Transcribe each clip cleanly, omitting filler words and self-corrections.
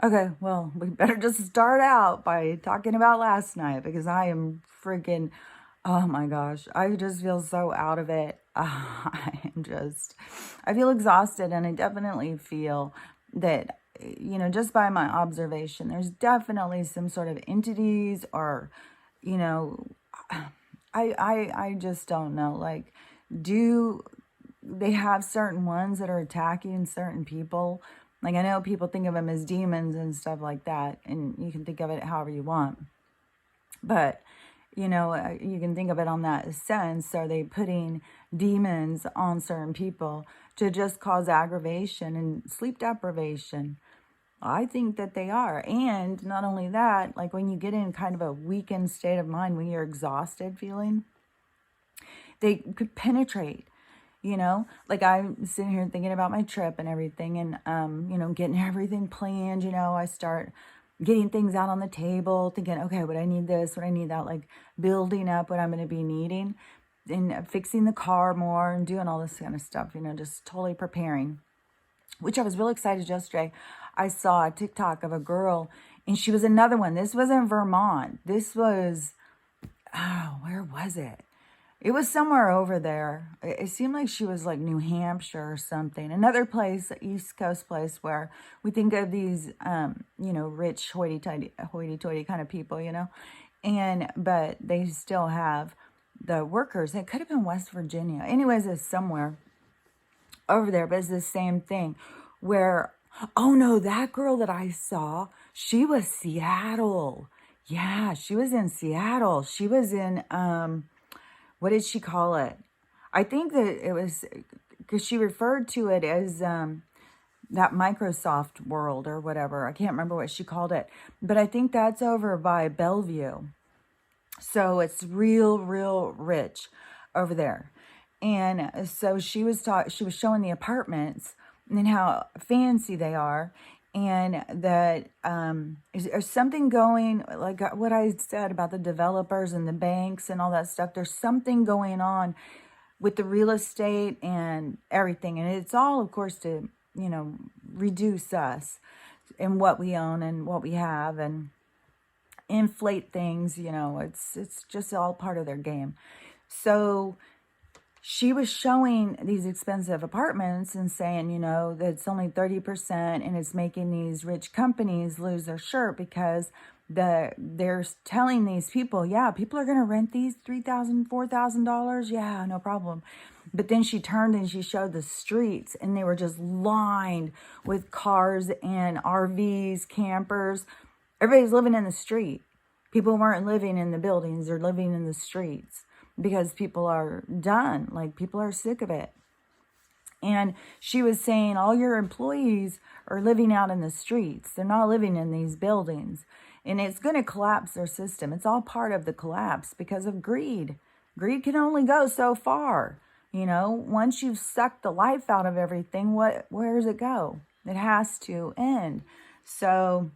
Okay, well, we better just start out by talking about last night because I am freaking, oh my gosh, I just feel so out of it. I feel exhausted, and I definitely feel that, just by my observation, there's definitely some sort of entities or, you know, I just don't know. Like, do they have certain ones that are attacking certain people? Like, I know people think of them as demons and stuff like that, and you can think of it however you want. But, you can think of it on that sense. Are they putting demons on certain people to just cause aggravation and sleep deprivation? I think that they are. And not only that, like when you get in kind of a weakened state of mind, when you're exhausted feeling, they could penetrate. Like I'm sitting here thinking about my trip and everything, and getting everything planned. I start getting things out on the table, thinking, okay, what I need this, what I need that, like building up what I'm going to be needing, and fixing the car more and doing all this kind of stuff, just totally preparing, which I was really excited yesterday. I saw a TikTok of a girl, and she was another one. This was in Vermont. This was, oh, where was it? It was somewhere over there. It seemed like she was like New Hampshire or something. Another place, East Coast place, where we think of these, rich hoity-toity kind of people, but they still have the workers. It could have been West Virginia. Anyways, it's somewhere over there, but it's the same thing where, oh no, that girl that I saw, she was Seattle. Yeah, she was in Seattle. She was in, what did she call it? I think that it was because she referred to it as that Microsoft world or whatever. I can't remember what she called it, but I think that's over by Bellevue. So it's real, real rich over there. And so she was showing the apartments and how fancy they are. And that there's something going, like what I said about the developers and the banks and all that stuff. There's something going on with the real estate and everything. And it's all, of course, to, reduce us and what we own and what we have and inflate things. It's just all part of their game. So she was showing these expensive apartments and saying, that it's only 30% and it's making these rich companies lose their shirt because they're telling these people, yeah, people are going to rent these $3,000, $4,000. Yeah, no problem. But then she turned and she showed the streets, and they were just lined with cars and RVs, campers. Everybody's living in the street. People weren't living in the buildings, they're living in the streets because people are done. Like, people are sick of it. And she was saying all your employees are living out in the streets. They're not living in these buildings. And it's going to collapse their system. It's all part of the collapse because of greed. Greed can only go so far. Once you've sucked the life out of everything, where does it go? It has to end. So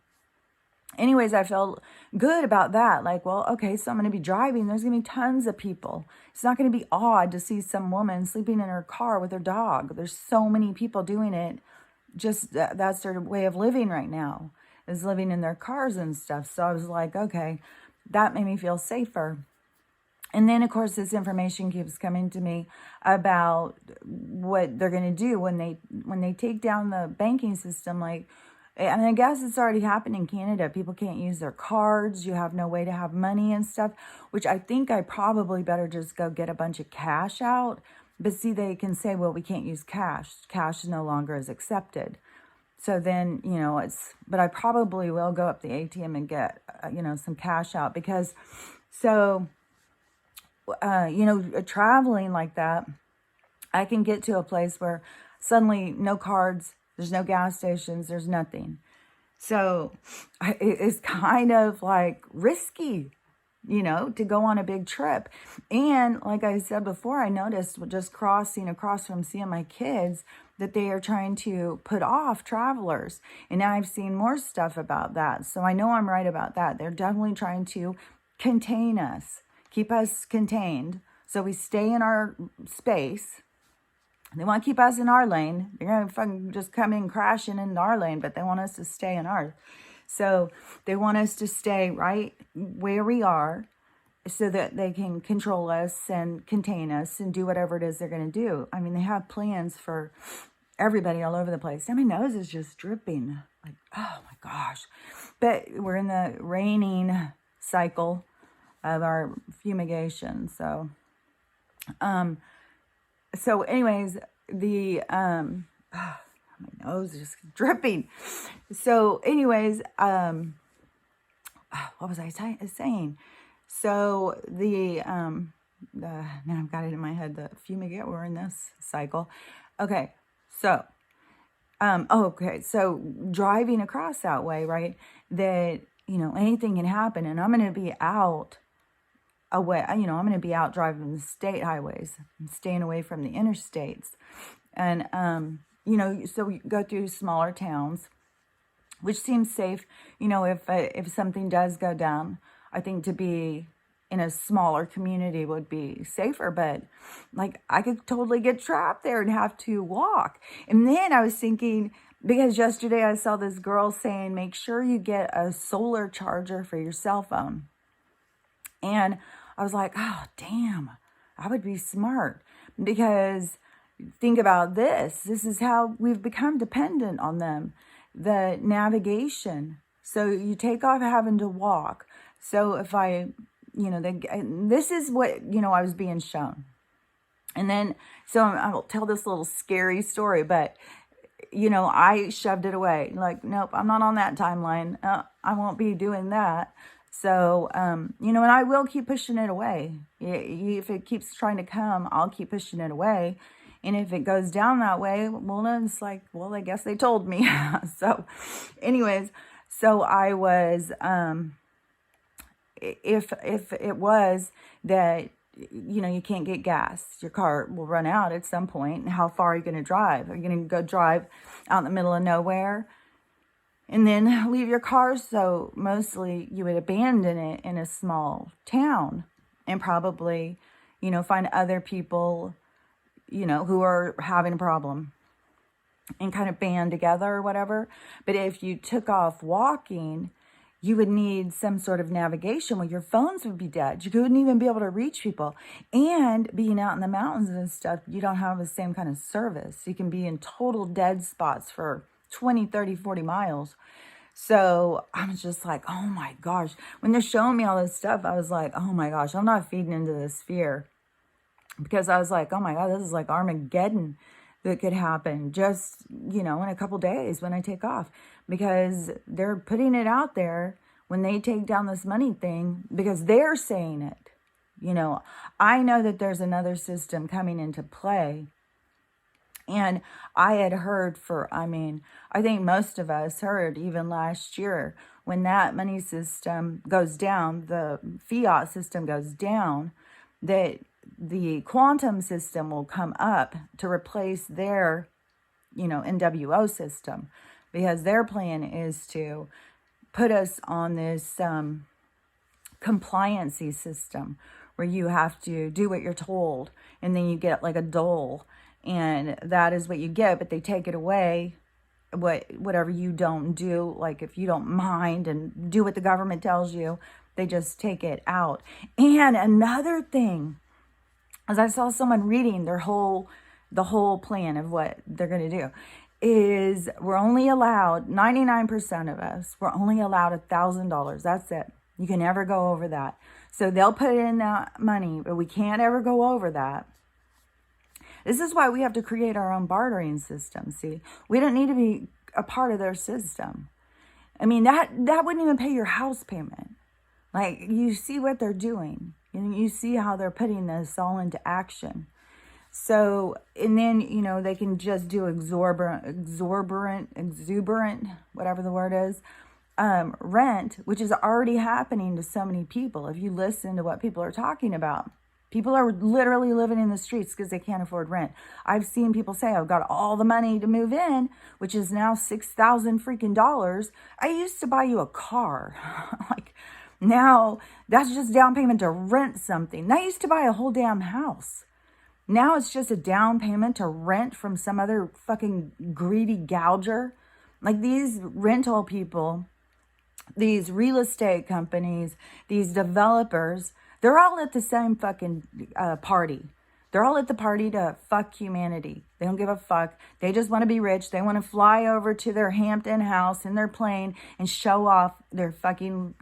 anyways, I felt good about that. Like, well, okay, so I'm going to be driving. There's going to be tons of people. It's not going to be odd to see some woman sleeping in her car with her dog. There's so many people doing it. Just that's their way of living right now, is living in their cars and stuff. So I was like, okay, that made me feel safer. And then, of course, this information keeps coming to me about what they're going to do when they take down the banking system. Like, and I guess it's already happened in Canada. People can't use their cards. You have no way to have money and stuff, which I think I probably better just go get a bunch of cash out. But see, they can say, well, we can't use cash. Cash no longer is accepted. So then, but I probably will go up the ATM and get, some cash out because, so, traveling like that, I can get to a place where suddenly no cards, there's no gas stations, there's nothing. So it's kind of like risky, to go on a big trip. And like I said before, I noticed just crossing across from seeing my kids that they are trying to put off travelers. And now I've seen more stuff about that. So I know I'm right about that. They're definitely trying to contain us, keep us contained, so we stay in our space. They want to keep us in our lane. They're going to fucking just come in crashing in our lane, but they want us to stay in ours. So they want us to stay right where we are so that they can control us and contain us and do whatever it is they're going to do. I mean, they have plans for everybody all over the place. My nose is just dripping. Like, oh my gosh. But we're in the raining cycle of our fumigation. So anyways, my nose is just dripping. So anyways, what was I saying? So now I've got it in my head, the fumigate, we're in this cycle. Okay. So, okay. So driving across that way, right? That, anything can happen, and I'm going to be out away. I'm going to be out driving the state highways, and staying away from the interstates. And, so we go through smaller towns, which seems safe. If something does go down, I think to be in a smaller community would be safer, but like I could totally get trapped there and have to walk. And then I was thinking, because yesterday I saw this girl saying, make sure you get a solar charger for your cell phone. And I was like, oh, damn, I would be smart, because think about this. This is how we've become dependent on them, the navigation. So you take off having to walk. So if this is what, I was being shown. And then, so I will tell this little scary story, but, I shoved it away. Like, nope, I'm not on that timeline. I won't be doing that. So, and I will keep pushing it away. If it keeps trying to come, I'll keep pushing it away. And if it goes down that way, well, then it's like, well, I guess they told me. So anyways, so I was, if it was that, you can't get gas, your car will run out at some point. And how far are you going to drive? Are you going to go drive out in the middle of nowhere and then leave your car? So mostly you would abandon it in a small town and probably, find other people, who are having a problem and kind of band together or whatever. But if you took off walking, you would need some sort of navigation where your phones would be dead. You couldn't even be able to reach people. And being out in the mountains and stuff, you don't have the same kind of service. You can be in total dead spots for 20, 30, 40 miles. So I was just like, oh my gosh. When they're showing me all this stuff, I was like, oh my gosh, I'm not feeding into this fear. Because I was like, oh my God, this is like Armageddon that could happen just, in a couple days when I take off. Because they're putting it out there when they take down this money thing, because they're saying it. I know that there's another system coming into play. And I had heard I think most of us heard even last year, when that money system goes down, the fiat system goes down, that the quantum system will come up to replace their, NWO system, because their plan is to put us on this compliancy system where you have to do what you're told, and then you get like a dole, and that is what you get. But they take it away, whatever you don't do, like if you don't mind and do what the government tells you, they just take it out. And another thing, as I saw someone reading the whole plan of what they're going to do, is we're only allowed, 99% of us, we're only allowed $1,000. That's it. You can never go over that. So they'll put in that money, but we can't ever go over that. This is why we have to create our own bartering system. See, we don't need to be a part of their system. I mean, that wouldn't even pay your house payment. Like, you see what they're doing. And you see how they're putting this all into action. So, and then, they can just do exuberant, whatever the word is, rent, which is already happening to so many people. If you listen to what people are talking about, people are literally living in the streets because they can't afford rent. I've seen people say, I've got all the money to move in, which is now $6,000 freaking dollars. I used to buy you a car. Like, now that's just down payment to rent something. I used to buy a whole damn house. Now it's just a down payment to rent from some other fucking greedy gouger. Like these rental people, these real estate companies, these developers, they're all at the same fucking party. They're all at the party to fuck humanity. They don't give a fuck. They just want to be rich. They want to fly over to their Hampton house in their plane and show off their fucking,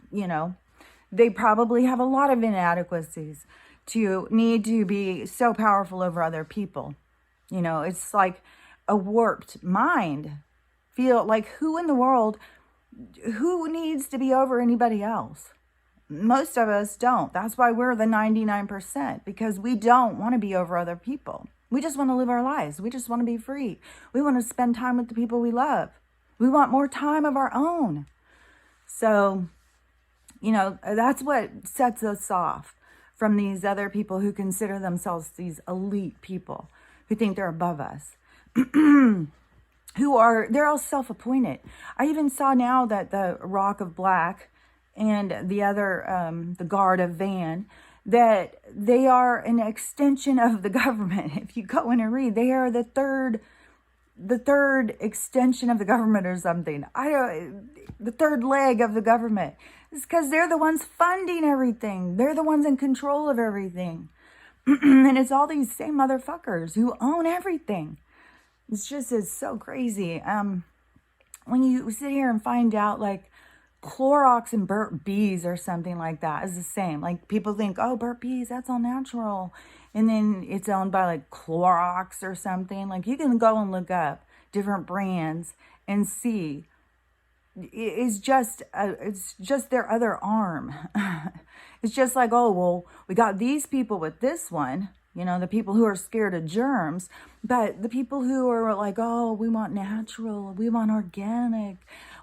they probably have a lot of inadequacies to need to be so powerful over other people. It's like a warped mind. Feel like who in the world, who needs to be over anybody else? Most of us don't. That's why we're the 99%, because we don't want to be over other people. We just want to live our lives. We just want to be free. We want to spend time with the people we love. We want more time of our own. So, that's what sets us off from these other people who consider themselves these elite people who think they're above us. They're all self-appointed. I even saw now that the Rock of Black and the other, the Guard of Van, that they are an extension of the government. If you go in and read, they are the third extension of the government or something. The third leg of the government. It's because they're the ones funding everything. They're the ones in control of everything. And it's all these same motherfuckers who own everything. It's so crazy. When you sit here and find out like Clorox and Burt's Bees or something like that is the same. Like people think, oh, Burt's Bees, that's all natural. And then it's owned by like Clorox or something. Like you can go and look up different brands and see. It's just their other arm. It's just like, oh, well, we got these people with this one. The people who are scared of germs, but the people who are like, oh, we want natural, we want organic,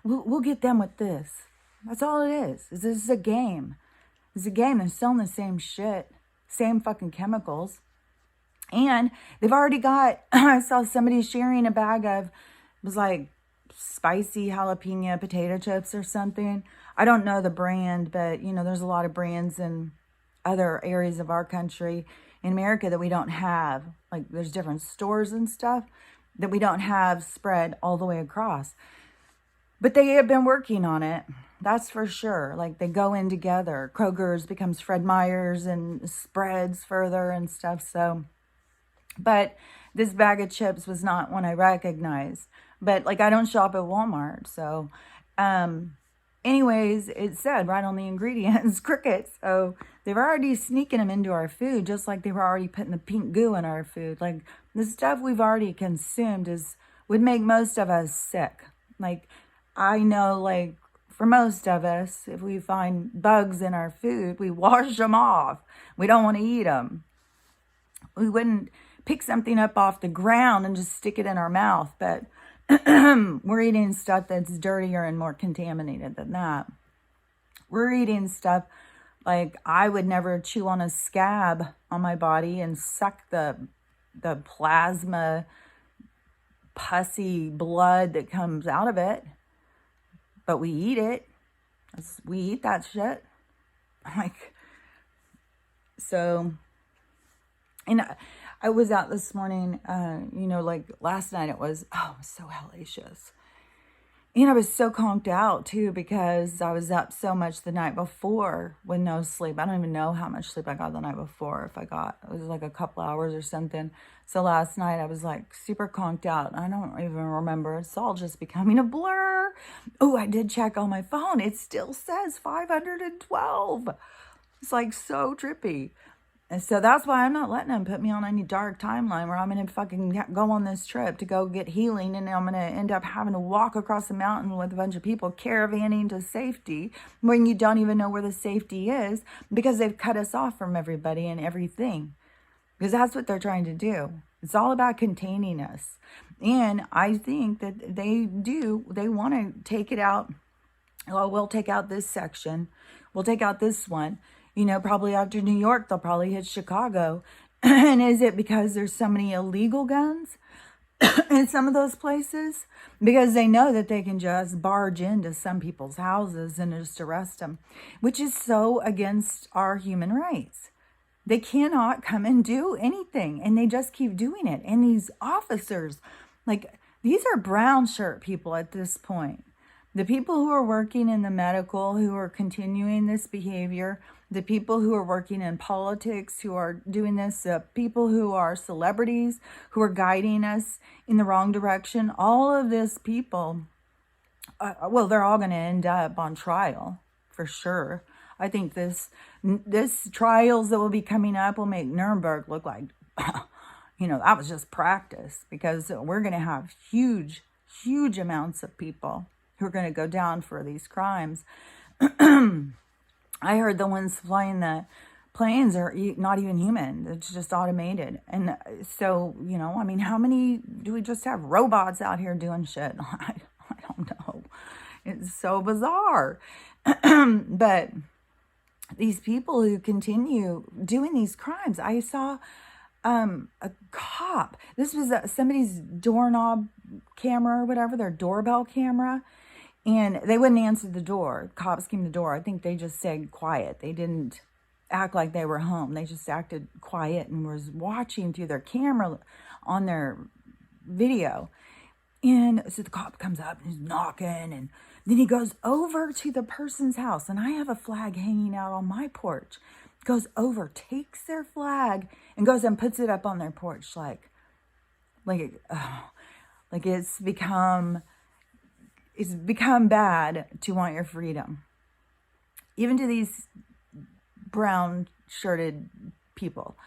we'll get them with this. That's all it is. This is a game. It's a game. They're selling the same shit, same fucking chemicals. And they've already got, I saw somebody sharing a bag of, it was like spicy jalapeno potato chips or something. I don't know the brand, but there's a lot of brands in other areas of our country in America that we don't have. Like there's different stores and stuff that we don't have spread all the way across. But they have been working on it. That's for sure. Like they go in together. Kroger's becomes Fred Meyer's and spreads further and stuff. So, but this bag of chips was not one I recognized. But like I don't shop at Walmart. So, anyways, it said right on the ingredients, crickets. So they were already sneaking them into our food, just like they were already putting the pink goo in our food. Like the stuff we've already consumed would make most of us sick. Like I know, like for most of us, if we find bugs in our food, we wash them off. We don't want to eat them. We wouldn't pick something up off the ground and just stick it in our mouth, but we're eating stuff that's dirtier and more contaminated than that. We're eating stuff like I would never chew on a scab on my body and suck the plasma, pussy blood that comes out of it. But we eat it. We eat that shit. Like, so, and I was out this morning, like last night it was so hellacious. And I was so conked out too, because I was up so much the night before with no sleep. I don't even know how much sleep I got the night before. It was like a couple hours or something. So last night I was like super conked out. I don't even remember. It's all just becoming a blur. Oh, I did check on my phone. It still says 512. It's like so trippy. And so that's why I'm not letting them put me on any dark timeline where I'm going to fucking go on this trip to go get healing. And I'm going to end up having to walk across the mountain with a bunch of people caravanning to safety when you don't even know where the safety is, because they've cut us off from everybody and everything. Because that's what they're trying to do. It's all about containing us. And I think that they want to take it out. Well, we'll take out this section. We'll take out this one. Probably after New York, they'll probably hit Chicago. And is it because there's so many illegal guns in some of those places? Because they know that they can just barge into some people's houses and just arrest them, which is so against our human rights. They cannot come and do anything, and they just keep doing it. And these officers, like, these are brown shirt people at this point. The people who are working in the medical, who are continuing this behavior, the people who are working in politics, who are doing this, people who are celebrities, who are guiding us in the wrong direction, all of this people, well, they're all going to end up on trial for sure. I think this trials that will be coming up will make Nuremberg look like, that was just practice, because we're going to have huge, huge amounts of people who are going to go down for these crimes. I heard the ones flying the planes are not even human. It's just automated. And so, how many do we just have robots out here doing shit? I don't know. It's so bizarre. But these people who continue doing these crimes, I saw a cop. This was somebody's doorknob camera or whatever, their doorbell camera. And they wouldn't answer the door. Cops came to the door. I think they just stayed quiet. They didn't act like they were home. They just acted quiet and was watching through their camera on their video. And so the cop comes up and he's knocking, and then he goes over to the person's house. And I have a flag hanging out on my porch. Goes over, takes their flag, and goes and puts it up on their porch like it's become bad to want your freedom. Even to these brown shirted people.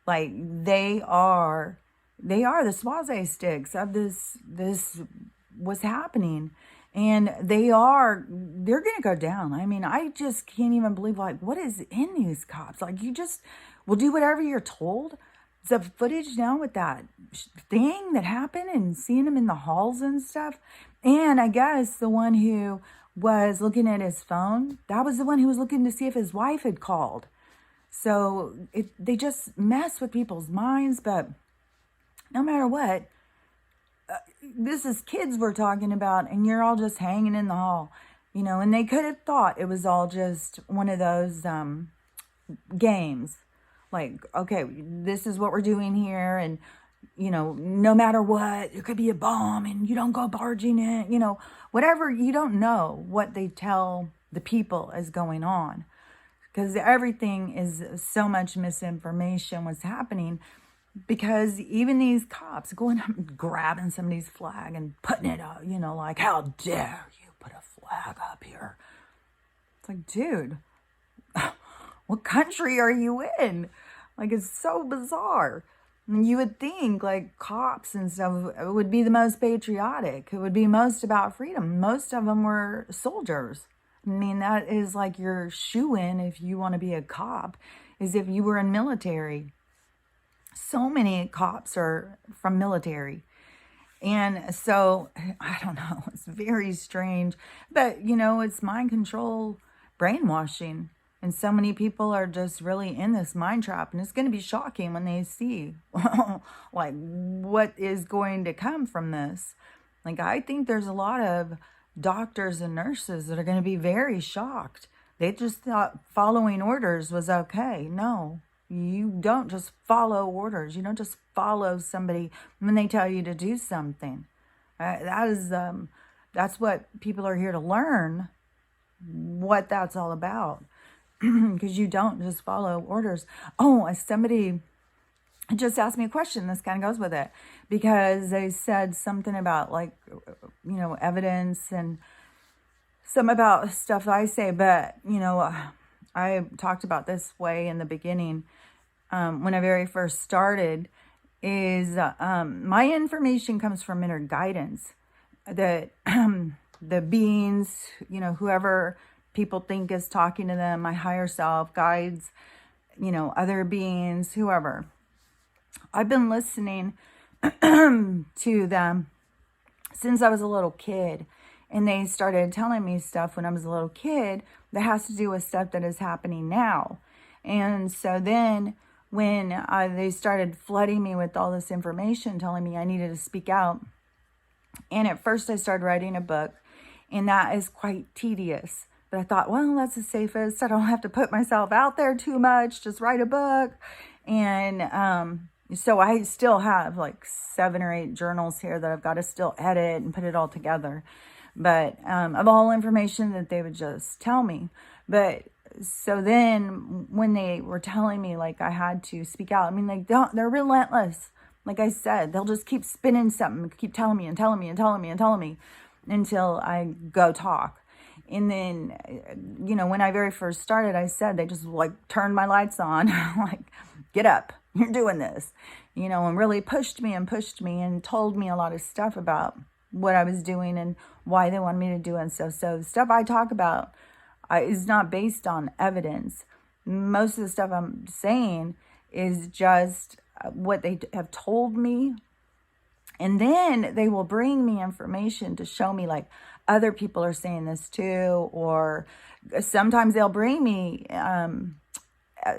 Like, they are the swaze sticks of this what's happening. And they're going to go down. I mean, I just can't even believe, like, what is in these cops? Like, you just will do whatever you're told. The footage now with that thing that happened and seeing him in the halls and stuff. And I guess the one who was looking at his phone, that was the one who was looking to see if his wife had called. So they just mess with people's minds. But no matter what, this is kids we're talking about, and you're all just hanging in the hall, and they could have thought it was all just one of those games. Like, okay, this is what we're doing here, and, no matter what, it could be a bomb, and you don't go barging in, whatever. You don't know what they tell the people is going on, because everything is so much misinformation was happening. Because even these cops going up and grabbing somebody's flag and putting it up, like, how dare you put a flag up here? It's like, dude, what country are you in? Like, it's so bizarre. And you would think, like, cops and stuff would be the most patriotic. It would be most about freedom. Most of them were soldiers. I mean, that is like your shoe-in if you want to be a cop, is if you were in military. So many cops are from military. And so, I don't know, it's very strange. But, it's mind control, brainwashing. And so many people are just really in this mind trap. And it's going to be shocking when they see, like, what is going to come from this. Like, I think there's a lot of doctors and nurses that are going to be very shocked. They just thought following orders was okay. No. You don't just follow orders. You don't just follow somebody when they tell you to do something. That's what people are here to learn, what that's all about. Because you don't just follow orders. Oh, somebody just asked me a question. This kind of goes with it. Because they said something about, like, evidence and some about stuff I say. But, I talked about this way in the beginning when I very first started, is my information comes from inner guidance. That the beings, whoever people think is talking to them, my higher self, guides, other beings, whoever. I've been listening to them since I was a little kid. And they started telling me stuff when I was a little kid that has to do with stuff that is happening now. And so then when they started flooding me with all this information, telling me I needed to speak out. And at first I started writing a book, and that is quite tedious But I thought, well, that's the safest. I don't have to put myself out there too much. Just write a book. And so I still have like 7 or 8 journals here that I've got to still edit and put it all together. But of all information that they would just tell me. But so then when they were telling me like I had to speak out, I mean, like they're relentless. Like I said, they'll just keep spinning something, keep telling me and telling me and telling me and telling me until I go talk. And then, when I very first started, I said, they just like turned my lights on, like, get up, you're doing this, and really pushed me and told me a lot of stuff about what I was doing and why they wanted me to do it. So the stuff I talk about is not based on evidence. Most of the stuff I'm saying is just what they have told me. And then they will bring me information to show me like other people are saying this too, or sometimes they'll bring me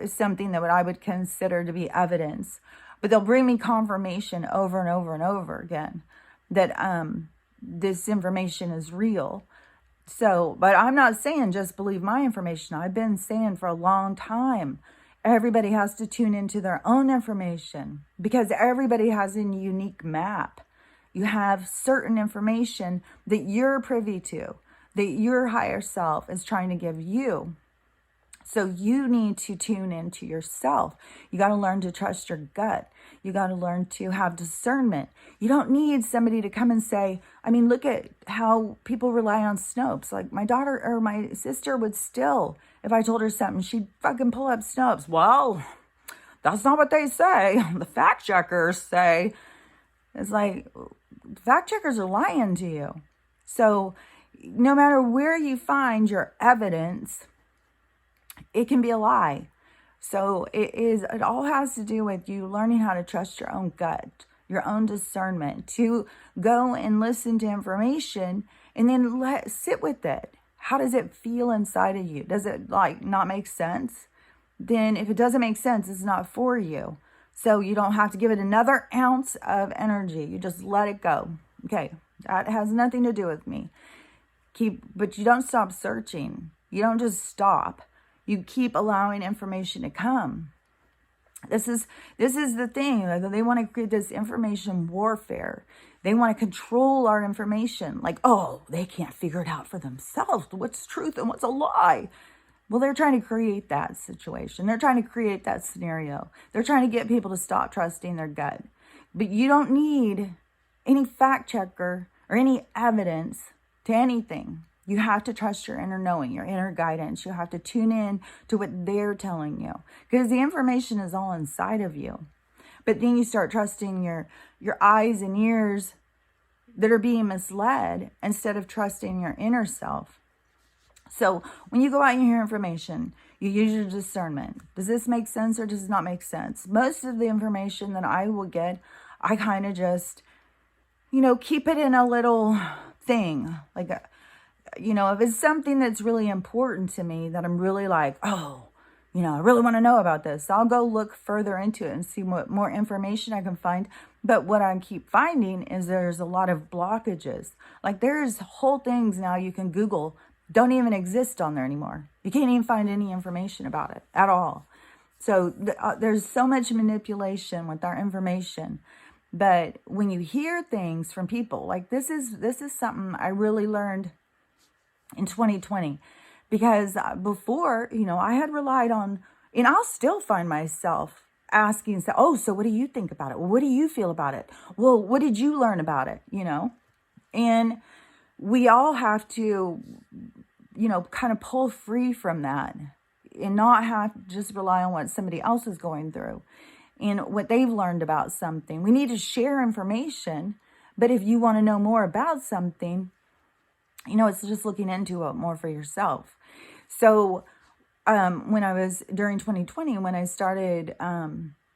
something that I would consider to be evidence, but they'll bring me confirmation over and over and over again that this information is real. So, but I'm not saying just believe my information. I've been saying for a long time, everybody has to tune into their own information because everybody has a unique map. You have certain information that you're privy to, that your higher self is trying to give you. So you need to tune into yourself. You got to learn to trust your gut. You got to learn to have discernment. You don't need somebody to come and say, I mean, look at how people rely on Snopes. Like my daughter or my sister would still, if I told her something, she'd fucking pull up Snopes. Well, that's not what they say. The fact checkers say. It's like, fact checkers are lying to you. So no matter where you find your evidence, it can be a lie. So it all has to do with you learning how to trust your own gut, your own discernment, to go and listen to information and then sit with it. How does it feel inside of you? Does it like not make sense? Then if it doesn't make sense, it's not for you. So you don't have to give it another ounce of energy. You just let it go. Okay, that has nothing to do with me. But you don't stop searching. You don't just stop. You keep allowing information to come. This is the thing. They want to create this information warfare. They want to control our information. Like, oh, they can't figure it out for themselves. What's truth and what's a lie? Well, they're trying to create that situation. They're trying to create that scenario. They're trying to get people to stop trusting their gut. But you don't need any fact checker or any evidence to anything. You have to trust your inner knowing, your inner guidance. You have to tune in to what they're telling you because the information is all inside of you. But then you start trusting your eyes and ears that are being misled instead of trusting your inner self. So when you go out and you hear information, you use your discernment. Does this make sense or does it not make sense? Most of the information that I will get, I kind of just, keep it in a little thing. Like, if it's something that's really important to me that I'm really like, oh, I really want to know about this. I'll go look further into it and see what more information I can find. But what I keep finding is there's a lot of blockages. Like there's whole things now you can Google don't even exist on there anymore. You can't even find any information about it at all. So there's so much manipulation with our information. But when you hear things from people, like this is something I really learned in 2020, because before, I had relied on, and I'll still find myself asking, so what do you think about it? Well, what do you feel about it? Well, what did you learn about it? And we all have to, kind of pull free from that and not have to just rely on what somebody else is going through and what they've learned about something. We need to share information, but if you want to know more about something, it's just looking into it more for yourself. So when I was during 2020, when I started,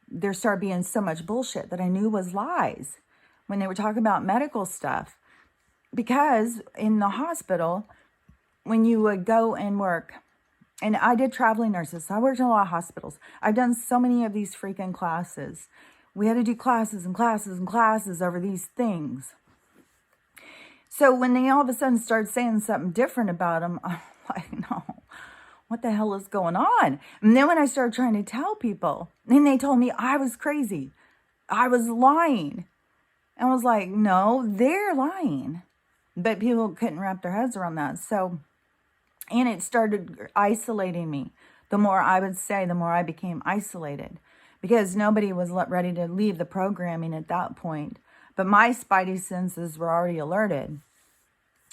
there started being so much bullshit that I knew was lies when they were talking about medical stuff. Because in the hospital, when you would go and work, and I did traveling nurses, so I worked in a lot of hospitals. I've done so many of these freaking classes. We had to do classes and classes and classes over these things. So when they all of a sudden started saying something different about them, like, no, what the hell is going on? And then when I started trying to tell people, then they told me I was crazy. I was lying. And I was like, no, they're lying. But people couldn't wrap their heads around that. So, and it started isolating me. The more I would say, the more I became isolated, because nobody was ready to leave the programming at that point. But my spidey senses were already alerted.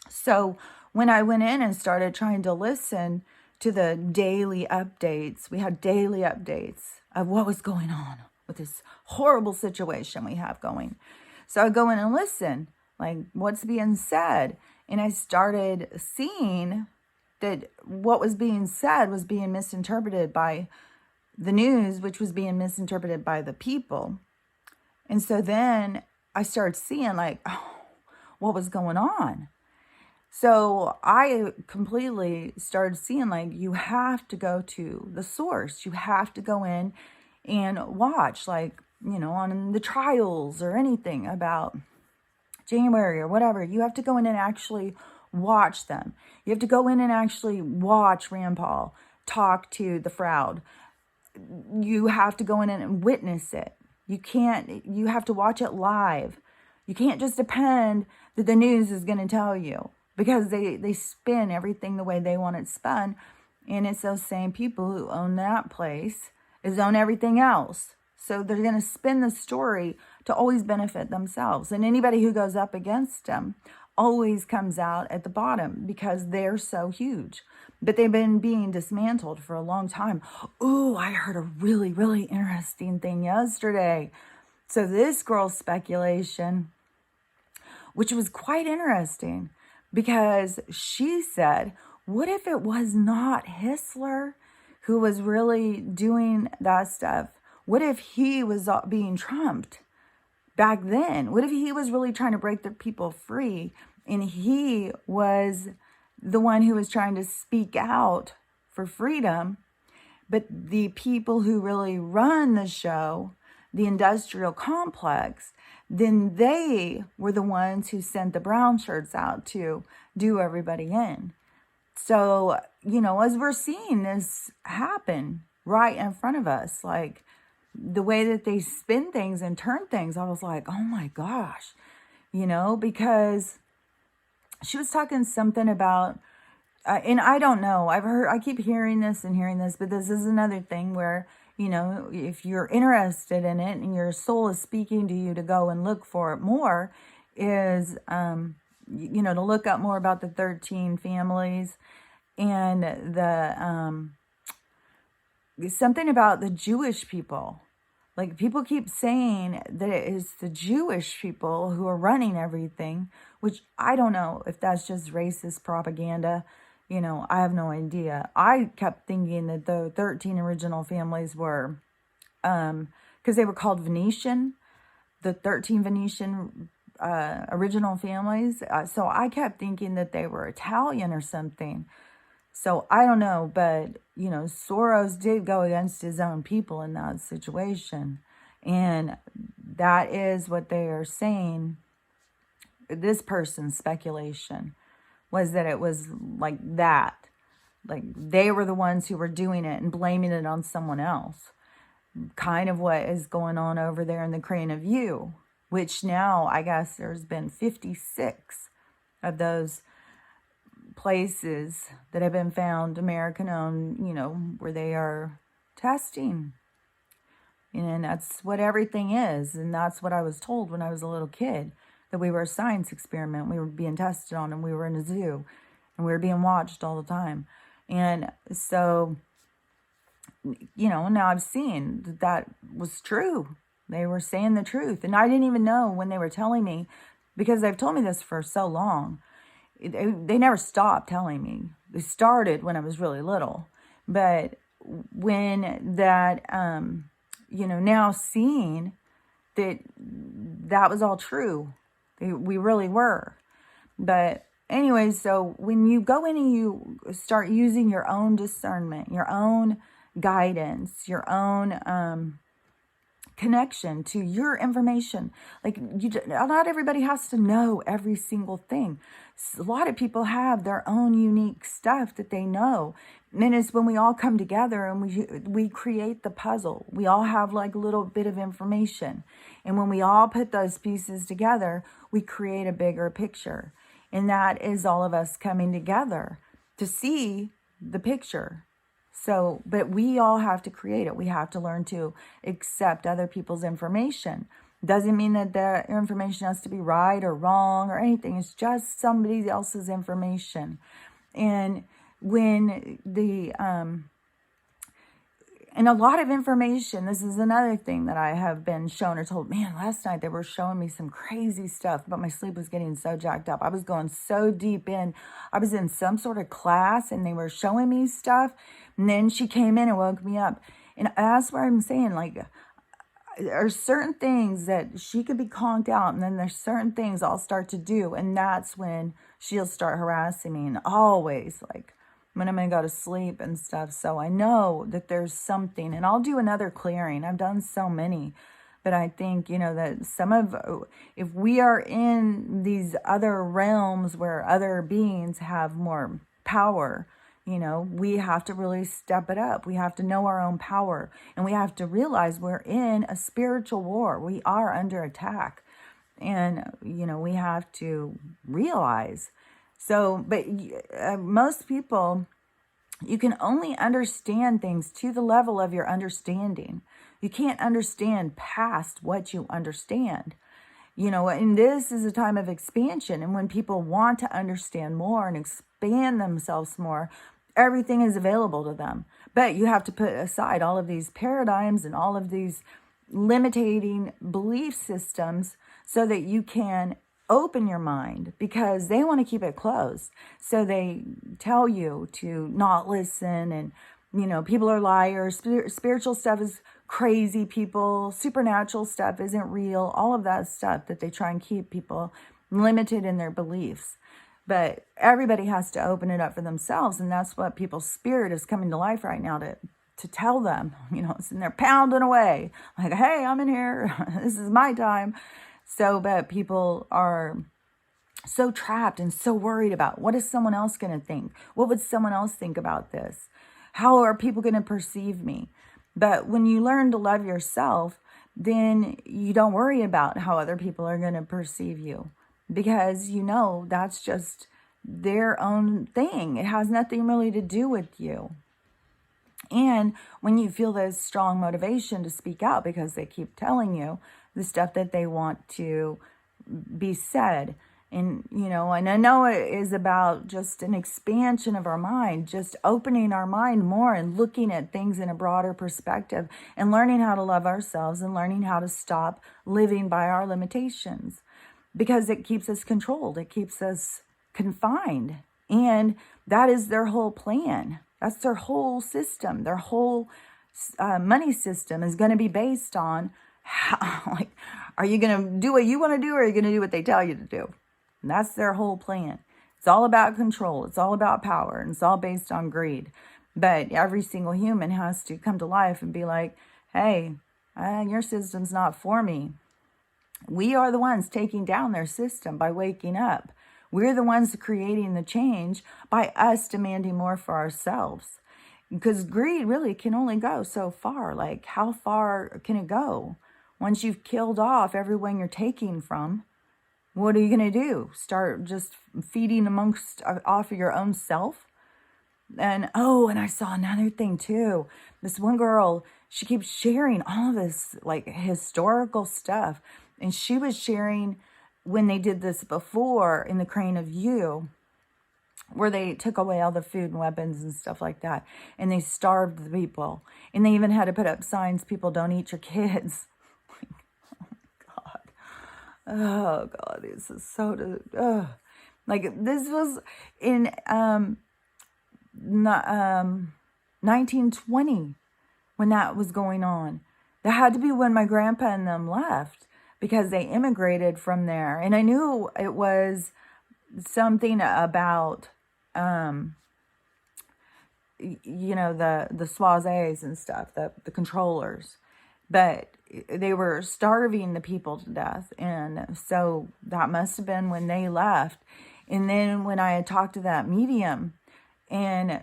So when I went in and started trying to listen to the daily updates, we had daily updates of what was going on with this horrible situation we have going. So I go in and listen, like what's being said. And I started seeing that what was being said was being misinterpreted by the news, which was being misinterpreted by the people. And so then I started seeing like, oh, what was going on. So I completely started seeing like, you have to go to the source. You have to go in and watch, like, on the trials or anything about January or whatever. You have to go in and actually watch them. You have to go in and actually watch Rand Paul talk to the Fraud. You have to go in and witness it. You have to watch it live. You can't just depend that the news is going to tell you, because they spin everything the way they want it spun. And it's those same people who own that place is own everything else. So they're going to spin the story to always benefit themselves. And anybody who goes up against them always comes out at the bottom because they're so huge. But they've been being dismantled for a long time. Ooh, I heard a really, really interesting thing yesterday. So this girl's speculation, which was quite interesting, because she said, what if it was not Hitler who was really doing that stuff? What if he was being trumped back then? What if he was really trying to break the people free, and he was the one who was trying to speak out for freedom, but the people who really run the show, the industrial complex, then they were the ones who sent the brown shirts out to do everybody in. So, as we're seeing this happen right in front of us, like the way that they spin things and turn things, I was like, oh my gosh, because she was talking something about, and I don't know, I keep hearing this, but this is another thing where, if you're interested in it and your soul is speaking to you to go and look for it more, is, to look up more about the 13 families and the, something about the Jewish people. Like, people keep saying that it is the Jewish people who are running everything, which I don't know if that's just racist propaganda. I have no idea. I kept thinking that the 13 original families were, because they were called Venetian, the 13 Venetian original families. So I kept thinking that they were Italian or something. So I don't know, but, Soros did go against his own people in that situation. And that is what they are saying. This person's speculation was that it was like that. Like they were the ones who were doing it and blaming it on someone else. Kind of what is going on over there in the Crane of You, which now I guess there's been 56 of those places that have been found American owned, where they are testing. And that's what everything is. And that's what I was told when I was a little kid, that we were a science experiment. We were being tested on, and we were in a zoo, and we were being watched all the time. And so, now I've seen that was true. They were saying the truth. And I didn't even know when they were telling me, because they've told me this for so long. They never stopped telling me. They started when I was really little. But when that, now seeing that was all true. We really were. But anyway, so when you go in and you start using your own discernment, your own guidance, your own connection to your information, like not everybody has to know every single thing. A lot of people have their own unique stuff that they know. And it's when we all come together and we create the puzzle. We all have like a little bit of information. And when we all put those pieces together, we create a bigger picture. And that is all of us coming together to see the picture. So, but we all have to create it. We have to learn to accept other people's information. Doesn't mean that their information has to be right or wrong or anything. It's just somebody else's information. And when and a lot of information, this is another thing that I have been shown or told, man, last night they were showing me some crazy stuff, but my sleep was getting so jacked up. I was going so deep in. I was in some sort of class and they were showing me stuff. And then she came in and woke me up. And that's what I'm saying, like, there are certain things that she could be conked out, and then there's certain things I'll start to do, and that's when she'll start harassing me, and always, like, when I'm going to go to sleep and stuff. So I know that there's something, and I'll do another clearing. I've done so many, but I think, you know, that if we are in these other realms where other beings have more power, you know, we have to really step it up. We have to know our own power, and we have to realize we're in a spiritual war. We are under attack, and, you know, we have to realize. So, but most people, you can only understand things to the level of your understanding. You can't understand past what you understand. You know, and this is a time of expansion. And when people want to understand more and expand themselves more, everything is available to them. But you have to put aside all of these paradigms and all of these limiting belief systems so that you can open your mind, because they want to keep it closed. So they tell you to not listen, and, you know, people are liars. Spiritual stuff is crazy people. Supernatural stuff isn't real. All of that stuff that they try and keep people limited in their beliefs. But everybody has to open it up for themselves. And that's what people's spirit is coming to life right now to tell them, you know, and they're pounding away like, hey, I'm in here. This is my time. So, but people are so trapped and so worried about, what is someone else going to think? What would someone else think about this? How are people going to perceive me? But when you learn to love yourself, then you don't worry about how other people are going to perceive you, because you know that's just their own thing. It has nothing really to do with you. And when you feel this strong motivation to speak out because they keep telling you the stuff that they want to be said, and, you know, and I know it is about just an expansion of our mind, just opening our mind more and looking at things in a broader perspective and learning how to love ourselves and learning how to stop living by our limitations, because it keeps us controlled. It keeps us confined. And that is their whole plan. That's their whole system. Their whole money system is going to be based on how, like, are you going to do what you want to do, or are you going to do what they tell you to do? And that's their whole plan. It's all about control. It's all about power. And it's all based on greed. But every single human has to come to life and be like, hey, your system's not for me. We are the ones taking down their system by waking up. We're the ones creating the change by us demanding more for ourselves. Because greed really can only go so far. Like, how far can it go? Once you've killed off everyone you're taking from, what are you going to do? Start just feeding off of your own self? And, and I saw another thing too. This one girl, she keeps sharing all of this like historical stuff. And she was sharing when they did this before in the Crane of You, where they took away all the food and weapons and stuff like that. And they starved the people. And they even had to put up signs, people don't eat your kids. Oh God, this is so, like, this was in 1920 when that was going on. That had to be when my grandpa and them left, because they immigrated from there. And I knew it was something about, you know, the Swazes and stuff, the controllers. But they were starving the people to death. And so that must have been when they left. And then when I had talked to that medium, and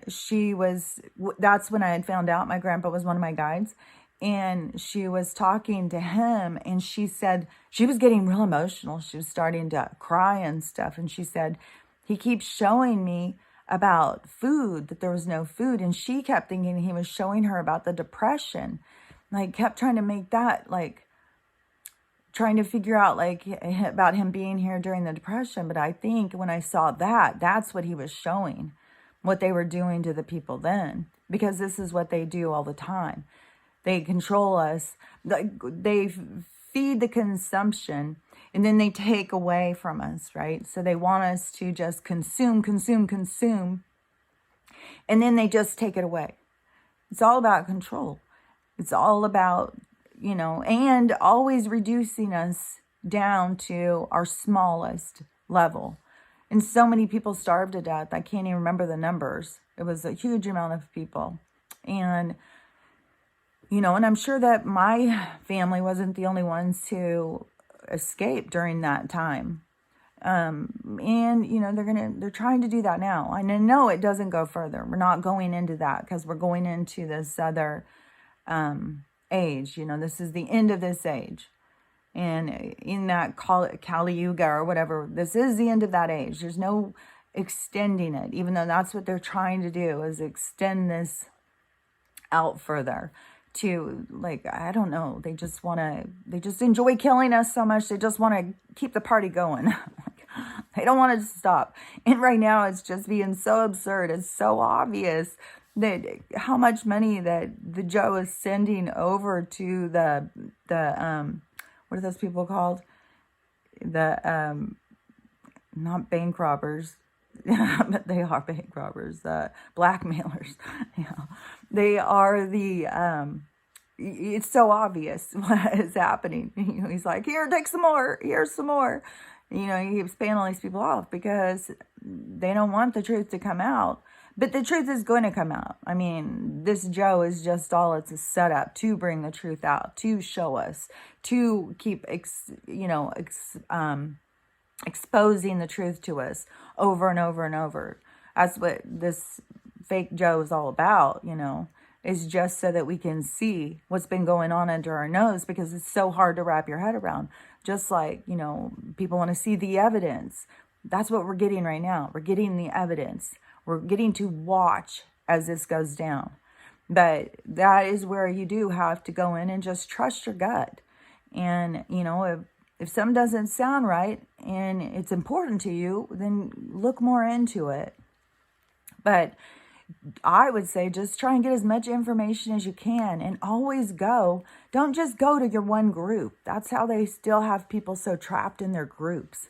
that's when I had found out my grandpa was one of my guides. And she was talking to him, and she said she was getting real emotional. She was starting to cry and stuff. And she said, he keeps showing me about food, that there was no food. And she kept thinking he was showing her about the depression. Like, kept trying to make that, like, trying to figure out, like, about him being here during the depression. But I think when I saw that, that's what he was showing, what they were doing to the people then, because this is what they do all the time. They control us. They feed the consumption, and then they take away from us, right? So they want us to just consume, and then they just take it away. It's all about control. It's all about, and always reducing us down to our smallest level. And so many people starved to death. I can't even remember the numbers. It was a huge amount of people. And and I'm sure that my family wasn't the only ones to escape during that time. And, they're trying to do that now. I know it doesn't go further. We're not going into that because we're going into this other age. This is the end of this age. And in that, call it Kali Yuga or whatever, this is the end of that age. There's no extending it, even though that's what they're trying to do, is extend this out further. To, like, I don't know, they just enjoy killing us so much, they just want to keep the party going. They don't want it to stop. And right now it's just being so absurd. It's so obvious that how much money that the Joe is sending over to the what are those people called? The not bank robbers. But they are bank robbers, blackmailers. They are the, it's so obvious what is happening. He's like, here, take some more. Here's some more. He keeps paying all these people off because they don't want the truth to come out. But the truth is going to come out. I mean, this Joe is just all it's a setup to bring the truth out, to show us, to keep, exposing the truth to us over and over and over. That's what this fake Joe is all about, is just so that we can see what's been going on under our nose, because it's so hard to wrap your head around. Just like, people want to see the evidence. That's what we're getting right now. We're getting the evidence. We're getting to watch as this goes down. But that is where you do have to go in and just trust your gut. And, if something doesn't sound right and it's important to you, then look more into it. But I would say just try and get as much information as you can, and always go. Don't just go to your one group. That's how they still have people so trapped in their groups.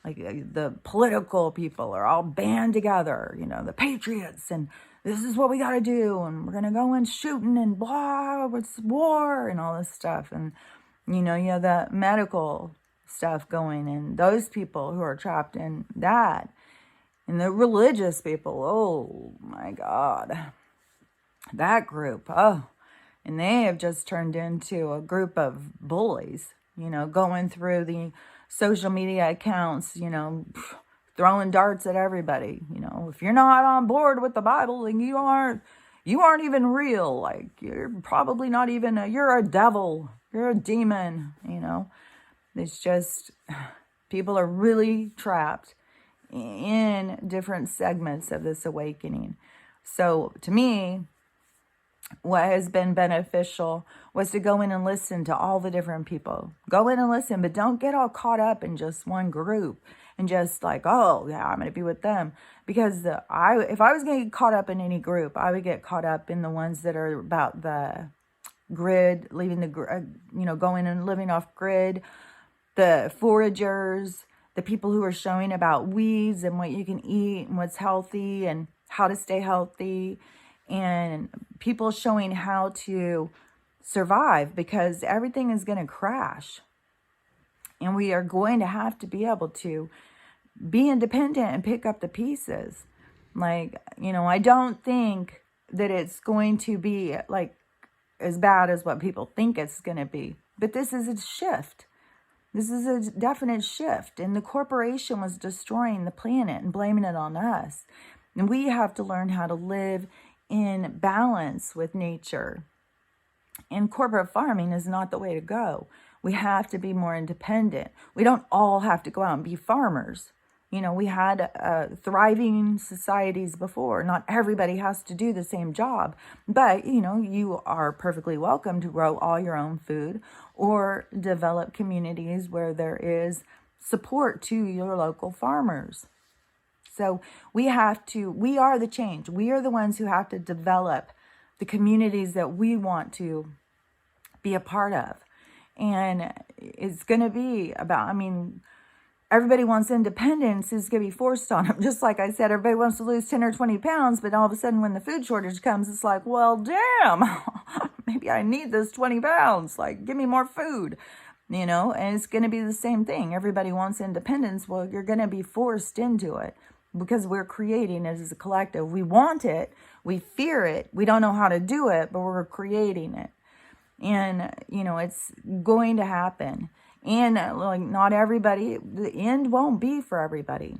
Like the political people are all band together, the patriots, and this is what we got to do. And we're going to go in shooting and blah, it's war and all this stuff. And you have the medical stuff going, and those people who are trapped in that, and the religious people, oh my God, that group, and they have just turned into a group of bullies, going through the social media accounts, throwing darts at everybody. If you're not on board with the Bible, then you aren't even real. Like, you're probably not even you're a devil. You're a demon, It's just, people are really trapped in different segments of this awakening. So to me, what has been beneficial was to go in and listen to all the different people. Go in and listen, but don't get all caught up in just one group and just like, oh yeah, I'm going to be with them. Because if I was going to get caught up in any group, I would get caught up in the ones that are about the grid, leaving the going and living off grid, the foragers, the people who are showing about weeds and what you can eat and what's healthy and how to stay healthy, and people showing how to survive, because everything is going to crash, and we are going to have to be able to be independent and pick up the pieces. Like, I don't think that it's going to be like as bad as what people think it's going to be. But this is a shift. This is a definite shift. And the corporation was destroying the planet and blaming it on us. And we have to learn how to live in balance with nature. And corporate farming is not the way to go. We have to be more independent. We don't all have to go out and be farmers. We had thriving societies before. Not everybody has to do the same job, but you are perfectly welcome to grow all your own food or develop communities where there is support to your local farmers. So we are the change. We are the ones who have to develop the communities that we want to be a part of. And it's going to be about, everybody wants independence. It's going to be forced on them. Just like I said, everybody wants to lose 10 or 20 pounds, but all of a sudden when the food shortage comes, it's like, well, damn, maybe I need this 20 pounds. Like, give me more food, and it's going to be the same thing. Everybody wants independence. Well, you're going to be forced into it because we're creating it as a collective. We want it. We fear it. We don't know how to do it, but we're creating it. And, it's going to happen. And not everybody, the end won't be for everybody.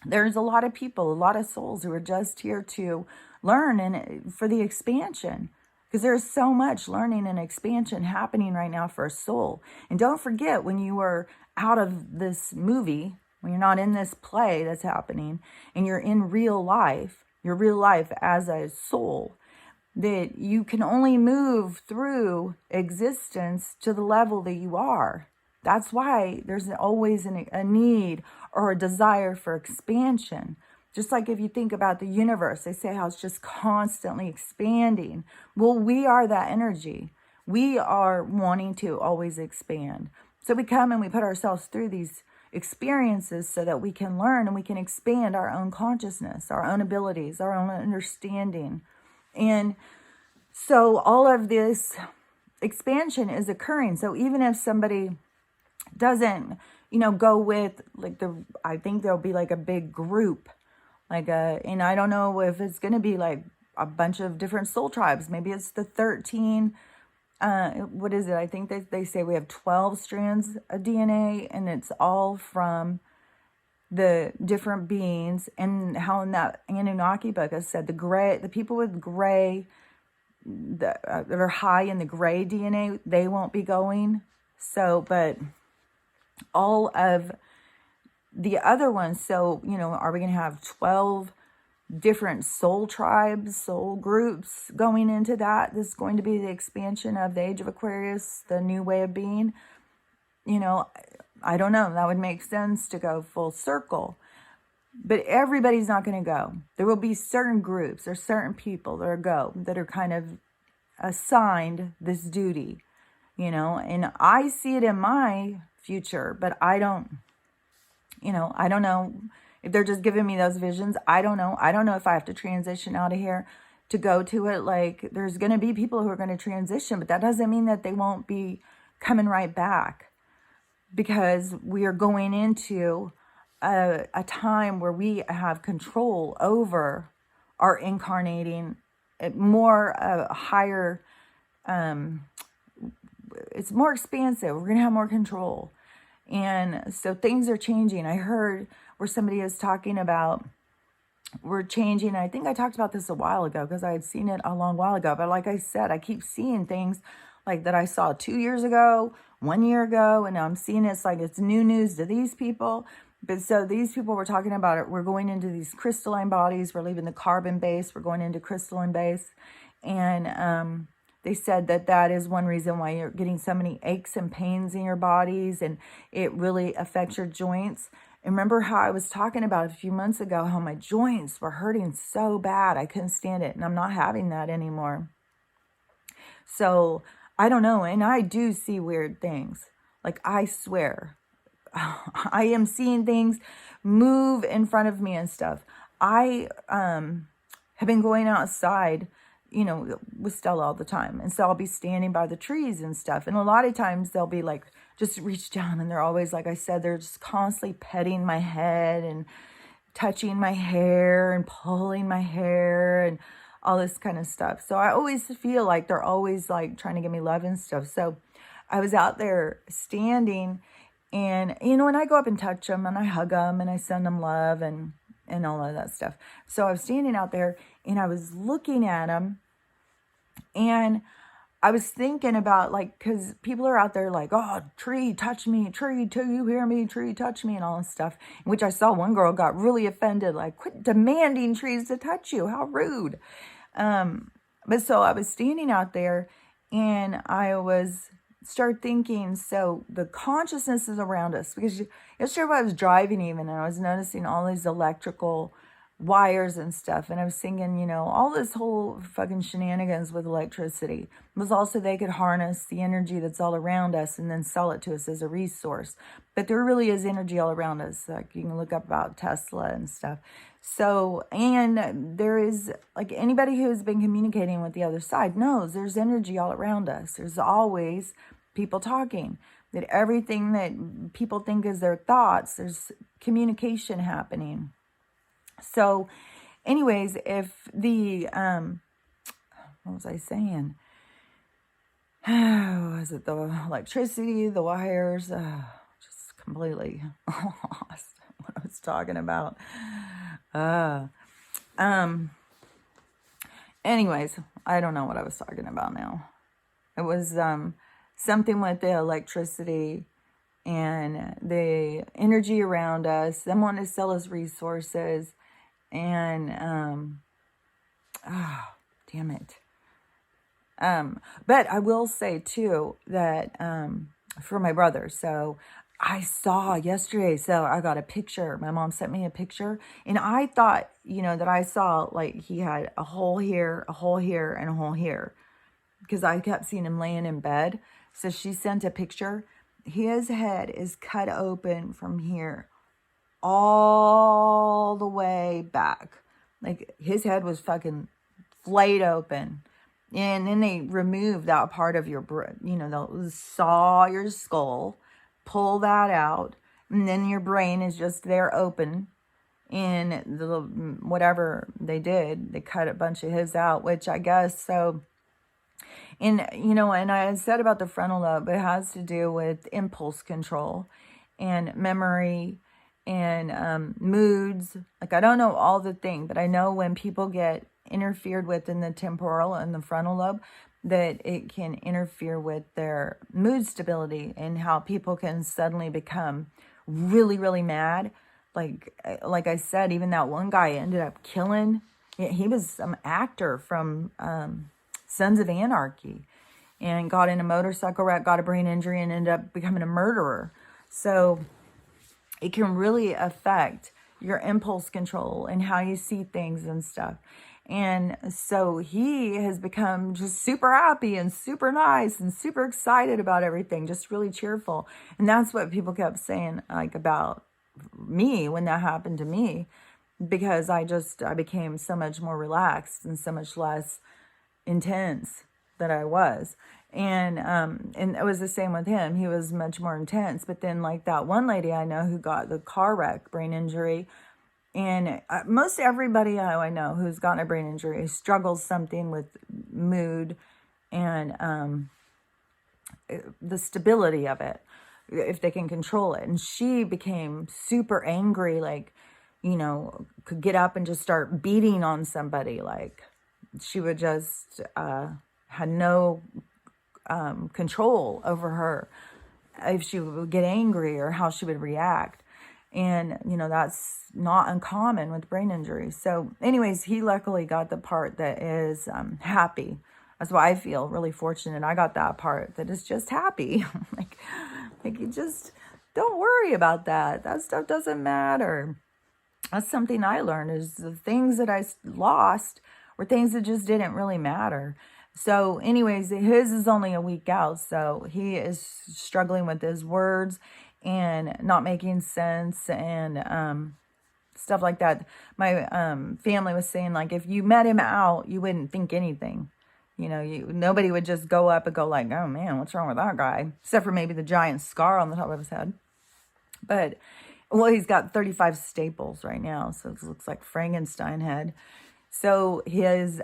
There's a lot of people, a lot of souls who are just here to learn and for the expansion. Because there's so much learning and expansion happening right now for a soul. And don't forget, when you are out of this movie, when you're not in this play that's happening, and you're in real life, your real life as a soul, that you can only move through existence to the level that you are. That's why there's always a need or a desire for expansion. Just like if you think about the universe, they say how it's just constantly expanding. Well, we are that energy. We are wanting to always expand. So we come and we put ourselves through these experiences so that we can learn and we can expand our own consciousness, our own abilities, our own understanding. And so all of this expansion is occurring. So even if somebody doesn't, go with I think there'll be like a big group, and I don't know if it's going to be like a bunch of different soul tribes. Maybe it's the 13, what is it? I think they say we have 12 strands of DNA, and it's all from the different beings. And how in that Anunnaki book I said the people with gray, that are high in the gray DNA, they won't be going. So, but all of the other ones, so, are we going to have 12 different soul tribes, soul groups going into that? This is going to be the expansion of the Age of Aquarius, the new way of being. I don't know. That would make sense to go full circle. But everybody's not going to go. There will be certain groups or certain people that are kind of assigned this duty, and I see it in my future, but I don't know if they're just giving me those visions. I don't know. I don't know if I have to transition out of here to go to it. Like, there's going to be people who are going to transition, but that doesn't mean that they won't be coming right back, because we are going into a time where we have control over our incarnating more higher, it's more expansive. We're going to have more control. And so things are changing. I heard where somebody is talking about we're changing. I think I talked about this a while ago because I had seen it a long while ago. But like I said, I keep seeing things like that I saw 2 years ago, 1 year ago, and I'm seeing it's like it's new news to these people. But so these people were talking about it. We're going into these crystalline bodies. We're leaving the carbon base. We're going into crystalline base. And they said that is one reason why you're getting so many aches and pains in your bodies. And it really affects your joints. And remember how I was talking about a few months ago, how my joints were hurting so bad. I couldn't stand it. And I'm not having that anymore. So I don't know. And I do see weird things. Like, I swear, I am seeing things move in front of me and stuff. I have been going outside, with Stella all the time. And so I'll be standing by the trees and stuff. And a lot of times they'll be like, just reach down. And they're always, like I said, they're just constantly petting my head and touching my hair and pulling my hair and all this kind of stuff. So I always feel like they're always like trying to give me love and stuff. So I was out there standing, and, you know, and I go up and touch them, and I hug them, and I send them love, and all of that stuff. So I was standing out there, and I was looking at them, and I was thinking about, like, because people are out there like, oh, tree, touch me, tree, do you hear me, tree, touch me, and all this stuff. In which I saw one girl got really offended, like, quit demanding trees to touch you. How rude. But so I was standing out there, and I was start thinking, so the consciousness is around us. Because yesterday I was driving even, and I was noticing all these electrical wires and stuff, and I was thinking, you know, all this whole fucking shenanigans with electricity was also they could harness the energy that's all around us and then sell it to us as a resource. But there really is energy all around us. Like, you can look up about Tesla and stuff. So, and there is, like, anybody who's been communicating with the other side knows there's energy all around us. There's always people talking. That everything that people think is their thoughts, there's communication happening. So anyways, if the, what was I saying? Was it the electricity, the wires? Just completely lost what I was talking about. Anyways, I don't know what I was talking about now. It was, something with the electricity and the energy around us, them wanting to sell us resources, and damn it. But I will say too that for my brother, so I saw yesterday, so I got a picture. My mom sent me a picture, and I thought, you know, that I saw like he had a hole here, a hole here, and a hole here, because I kept seeing him laying in bed. So she sent a picture. His head is cut open from here all the way back. Like, his head was fucking flayed open. And then they removed that part of your, you know, they'll saw your skull, pull that out, and then your brain is just there open. And the whatever they did, they cut a bunch of his out, which I guess, so... And, you know, and I said about the frontal lobe, it has to do with impulse control and memory and moods. Like, I don't know all the thing, but I know when people get interfered with in the temporal and the frontal lobe, that it can interfere with their mood stability and how people can suddenly become really, really mad. Like I said, even that one guy ended up killing. He was some actor from... Sons of Anarchy, and got in a motorcycle wreck, got a brain injury, and ended up becoming a murderer. So it can really affect your impulse control and how you see things and stuff. And so he has become just super happy and super nice and super excited about everything, just really cheerful. And that's what people kept saying, like, about me when that happened to me, because I became so much more relaxed and so much less intense that I was. And it was the same with him. He was much more intense. But then, like, that one lady I know who got the car wreck, brain injury, and most everybody I know who's gotten a brain injury struggles something with mood and the stability of it, if they can control it. And she became super angry, like, you know, could get up and just start beating on somebody. Like, she would just had no control over her if she would get angry or how she would react. And, you know, that's not uncommon with brain injuries. So anyways, he luckily got the part that is happy. That's why I feel really fortunate. I got that part that is just happy. like you just don't worry about that. That stuff doesn't matter. That's something I learned, is the things that I lost were things that just didn't really matter. So anyways, his is only a week out. So he is struggling with his words and not making sense and stuff like that. My family was saying, like, if you met him out, you wouldn't think anything. You know, nobody would just go up and go like, oh man, what's wrong with that guy? Except for maybe the giant scar on the top of his head. But, well, he's got 35 staples right now. So it looks like Frankenstein head. So his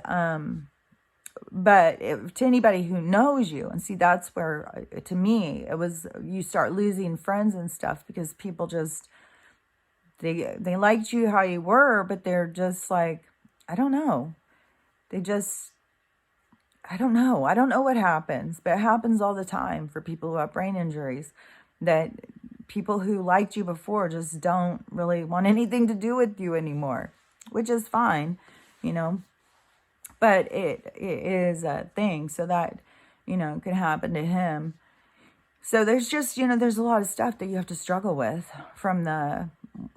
but to anybody who knows you, and see, that's where, to me, it was, you start losing friends and stuff because people just, they liked you how you were, but they're just like, I don't know. They just, I don't know. I don't know what happens, but it happens all the time for people who have brain injuries, that people who liked you before just don't really want anything to do with you anymore, which is fine, you know, but it is a thing. So that, could happen to him. So there's just, there's a lot of stuff that you have to struggle with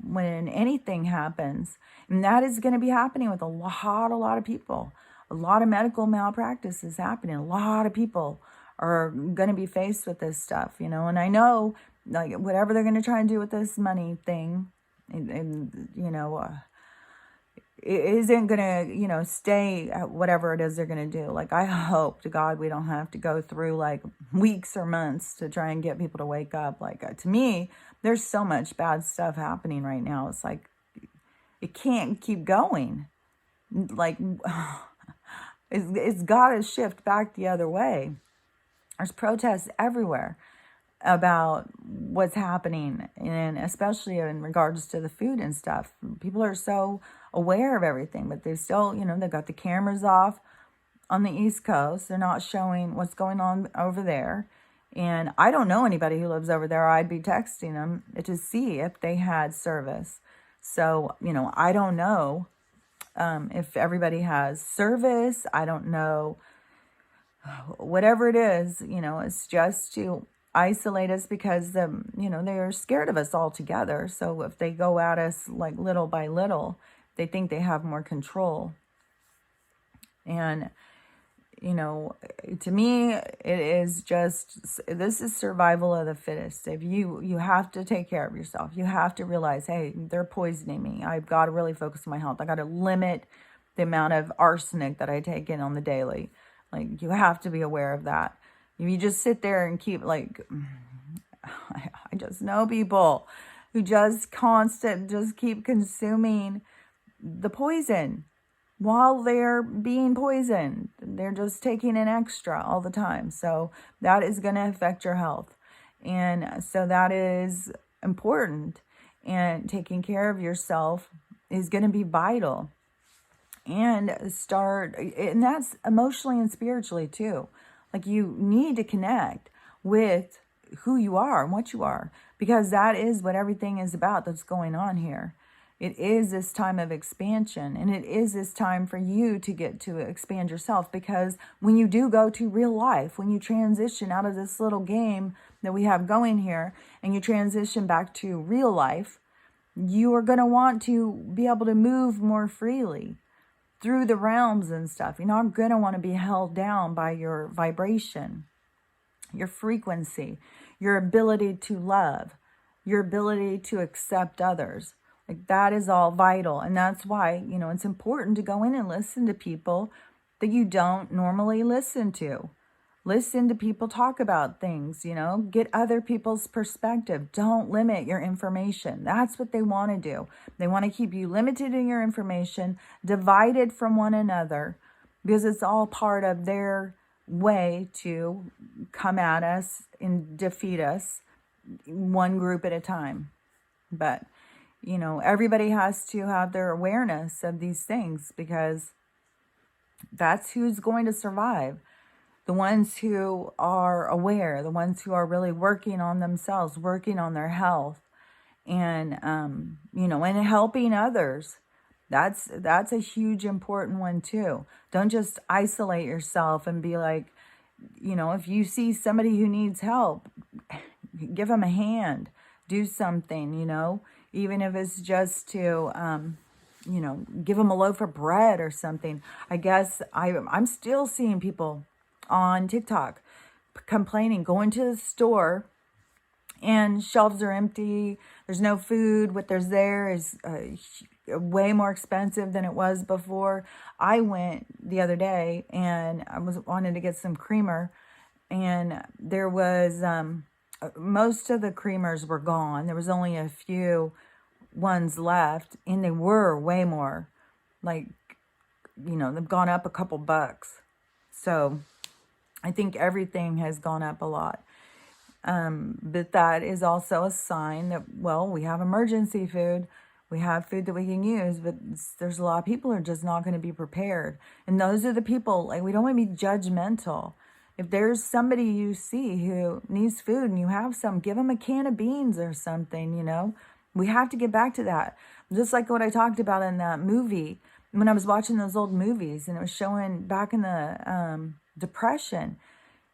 when anything happens. And that is going to be happening with a lot of people. A lot of medical malpractice is happening. A lot of people are going to be faced with this stuff, and I know, like, whatever they're going to try and do with this money thing, and it isn't going to, stay at whatever it is they're going to do. Like, I hope to God we don't have to go through like weeks or months to try and get people to wake up. Like, to me, there's so much bad stuff happening right now. It's like, it can't keep going. Like, it's got to shift back the other way. There's protests everywhere about what's happening, and especially in regards to the food and stuff. People are so aware of everything, but they still, they've got the cameras off on the East Coast. They're not showing what's going on over there. And I don't know anybody who lives over there. I'd be texting them to see if they had service. So, I don't know if everybody has service. I don't know. Whatever it is, it's just to isolate us because they're scared of us altogether. So if they go at us like little by little, they think they have more control. And to me, it is just, this is survival of the fittest. If you have to take care of yourself. You have to realize, hey, they're poisoning me. I've got to really focus on my health. I got to limit the amount of arsenic that I take in on the daily. Like, you have to be aware of that. If you just sit there and keep, like, I just know people who just keep consuming the poison while they're being poisoned. They're just taking an extra all the time. So that is going to affect your health. And so that is important. And taking care of yourself is going to be vital. And that's emotionally and spiritually too. Like, you need to connect with who you are and what you are, because that is what everything is about that's going on here. It is this time of expansion, and it is this time for you to get to expand yourself, because when you do go to real life, when you transition out of this little game that we have going here and you transition back to real life, you are going to want to be able to move more freely through the realms and stuff. You're not going to want to be held down by your vibration, your frequency, your ability to love, your ability to accept others. Like, that is all vital. And that's why, it's important to go in and listen to people that you don't normally listen to. Listen to people talk about things, get other people's perspective. Don't limit your information. That's what they want to do. They want to keep you limited in your information, divided from one another, because it's all part of their way to come at us and defeat us one group at a time. But, everybody has to have their awareness of these things, because that's who's going to survive. The ones who are aware, the ones who are really working on themselves, working on their health, and, and helping others. That's a huge important one too. Don't just isolate yourself and be like, if you see somebody who needs help, give them a hand, do something, even if it's just to, give them a loaf of bread or something. I guess I'm still seeing people on TikTok complaining, going to the store and shelves are empty. There's no food. What there's there is way more expensive than it was before. I went the other day and I wanted to get some creamer, and there was most of the creamers were gone. There was only a few ones left, and they were way more, like, they've gone up a couple bucks. So I think everything has gone up a lot. But that is also a sign that, well, we have emergency food. We have food that we can use, but there's a lot of people who are just not going to be prepared. And those are the people, like, we don't want to be judgmental. If there's somebody you see who needs food and you have some, give them a can of beans or something, you know. We have to get back to that. Just like what I talked about in that movie, when I was watching those old movies and it was showing back in the Depression.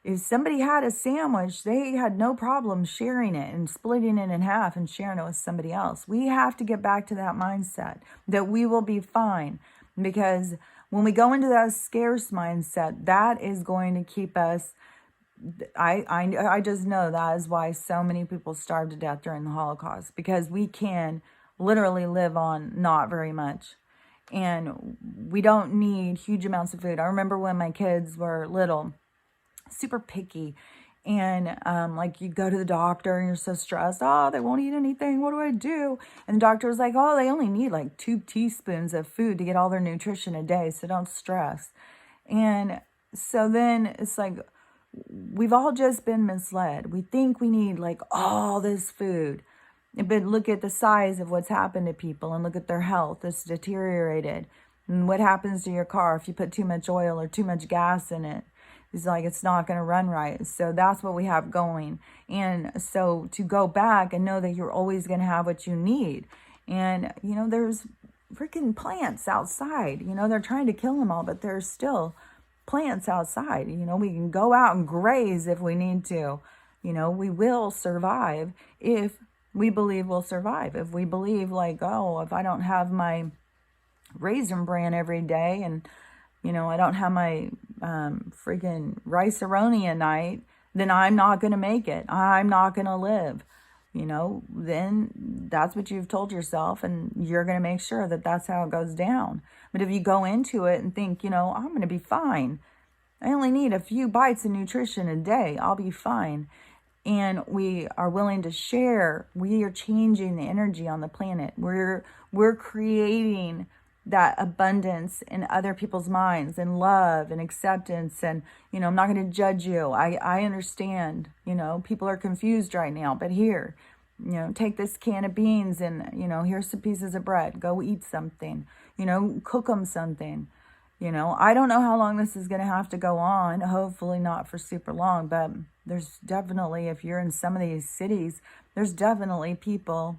If somebody had a sandwich, they had no problem sharing it and splitting it in half and sharing it with somebody else. We have to get back to that mindset that we will be fine, because when we go into that scarce mindset, that is going to keep us. I just know that is why so many people starved to death during the Holocaust, because we can literally live on not very much. And we don't need huge amounts of food. I remember when my kids were little, super picky, and like, you go to the doctor and you're so stressed, oh, they won't eat anything, what do I do? And the doctor was like, oh, they only need like 2 teaspoons of food to get all their nutrition a day, so don't stress. And so then it's like, we've all just been misled. We think we need like all this food, but look at the size of what's happened to people and look at their health. It's deteriorated. And what happens to your car if you put too much oil or too much gas in it? It's like, it's not going to run right. So that's what we have going. And so to go back and know that you're always going to have what you need. And, you know, there's freaking plants outside. You know, they're trying to kill them all, but there's still plants outside. You know, we can go out and graze if we need to. You know, we will survive if we believe we'll survive. If we believe like, oh, if I don't have my Raisin Bran every day, and you know, I don't have my freaking rice-a-roni at night, then I'm not going to make it. I'm not going to live. You know, then that's what you've told yourself, and you're going to make sure that that's how it goes down. But if you go into it and think, you know, I'm going to be fine. I only need a few bites of nutrition a day. I'll be fine. And we are willing to share. We are changing the energy on the planet. We're creating that abundance in other people's minds, and love and acceptance. And, you know, I'm not going to judge you. I understand, you know, people are confused right now, but here, you know, take this can of beans and, you know, here's some pieces of bread, go eat something, you know, cook them something. You know, I don't know how long this is going to have to go on. Hopefully not for super long, but there's definitely, if you're in some of these cities, there's definitely people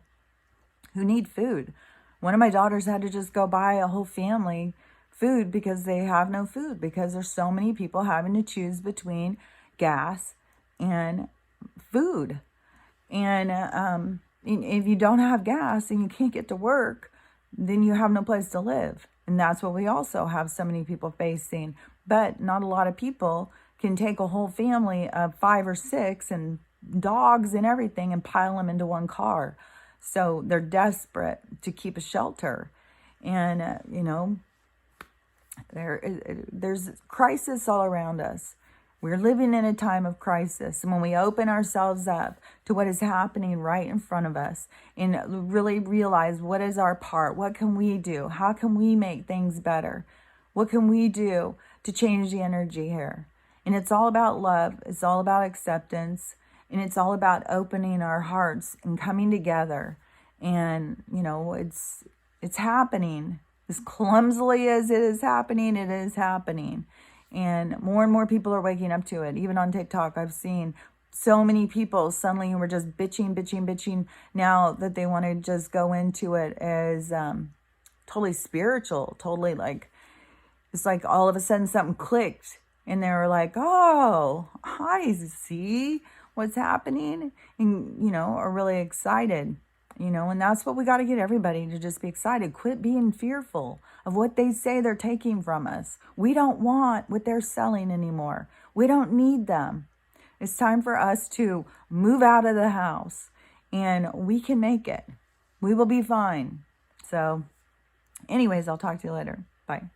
who need food. One of my daughters had to just go buy a whole family food because they have no food, because there's so many people having to choose between gas and food. And if you don't have gas and you can't get to work, then you have no place to live. And that's what we also have so many people facing. But not a lot of people can take a whole family of 5 or 6 and dogs and everything and pile them into one car. So they're desperate to keep a shelter. And, you know, there's crisis all around us. We're living in a time of crisis. And when we open ourselves up to what is happening right in front of us and really realize what is our part, what can we do? How can we make things better? What can we do to change the energy here? And it's all about love. It's all about acceptance. And it's all about opening our hearts and coming together. And, you know, it's happening. As clumsily as it is happening, it is happening. And more people are waking up to it. Even on TikTok, I've seen so many people suddenly who were just bitching now that they want to just go into it as totally spiritual, totally like, it's like all of a sudden something clicked. And they were like, oh, I see what's happening, and, you know, are really excited, you know. And that's what we got to get everybody to just be excited. Quit being fearful of what they say they're taking from us. We don't want what they're selling anymore. We don't need them. It's time for us to move out of the house, and we can make it. We will be fine. So anyways, I'll talk to you later. Bye.